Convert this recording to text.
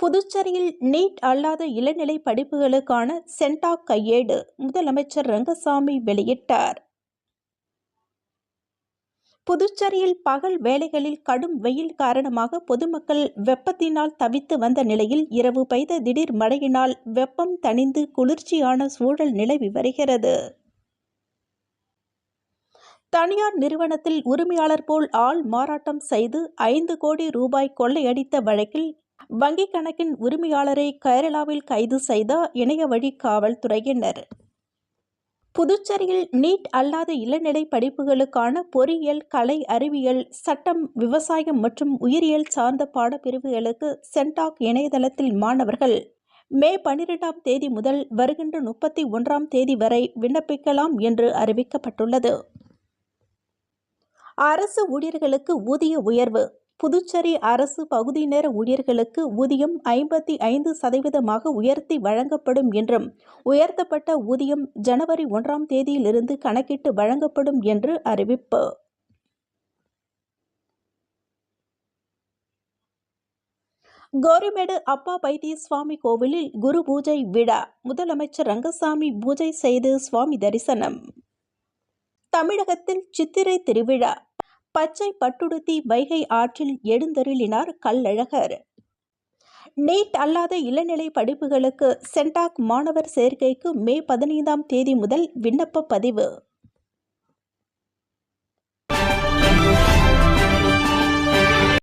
புதுச்சேரியில் நீட் அல்லாத இளநிலை படிப்புகளுக்கான சென்டாக் கையேடு முதலமைச்சர் ரங்கசாமி வெளியிட்டார். புதுச்சேரியில் பகல் வேளைகளில் கடும் வெயில் காரணமாக பொதுமக்கள் வெப்பத்தினால் தவித்து வந்த நிலையில் இரவு பெய்த திடீர் மழையினால் வெப்பம் தணிந்து குளிர்ச்சியான சூழல் நிலவி வருகிறது. தனியார் நிறுவனத்தில் உரிமையாளர் போல் ஆள் மாறாட்டம் செய்து 5 கோடி ரூபாய் கொள்ளையடித்த வழக்கில் வங்கிக் கணக்கின் உரிமையாளரை கேரளாவில் கைது செய்த இணையவழி காவல்துறையினர். புதுச்சேரியில் நீட் அல்லாத இளநிலை படிப்புகளுக்கான பொறியியல், கலை, அறிவியல், சட்டம், விவசாயம் மற்றும் உயிரியல் சார்ந்த பாடப்பிரிவுகளுக்கு சென்டாக் இணையதளத்தில் மாணவர்கள் மே 12ஆம் தேதி முதல் வருகின்ற 31ஆம் தேதி வரை விண்ணப்பிக்கலாம் என்று அறிவிக்கப்பட்டுள்ளது. அரசு ஊழியர்களுக்கு ஊதிய உயர்வு. புதுச்சேரி அரசு பகுதி நேர ஊழியர்களுக்கு ஊதியம் 55% உயர்த்தி வழங்கப்படும் என்றும், உயர்த்தப்பட்ட ஊதியம் ஜனவரி 1ஆம் தேதியிலிருந்து கணக்கிட்டு வழங்கப்படும் என்று அறிவிப்பு. கோரிமேடு அப்பா பைத்திய சுவாமி கோவிலில் குரு பூஜை விழா. முதலமைச்சர் ரங்கசாமி பூஜை செய்து சுவாமி தரிசனம். தமிழகத்தில் சித்திரை திருவிழா. பச்சை பட்டுடுத்தி வைகை ஆற்றில் எழுந்தருளினார் கள்ளழகர். நீட் அல்லாத இளநிலை படிப்புகளுக்கு சென்டாக் மாணவர் சேர்க்கைக்கு மே 15ஆம் தேதி முதல் விண்ணப்ப பதிவு.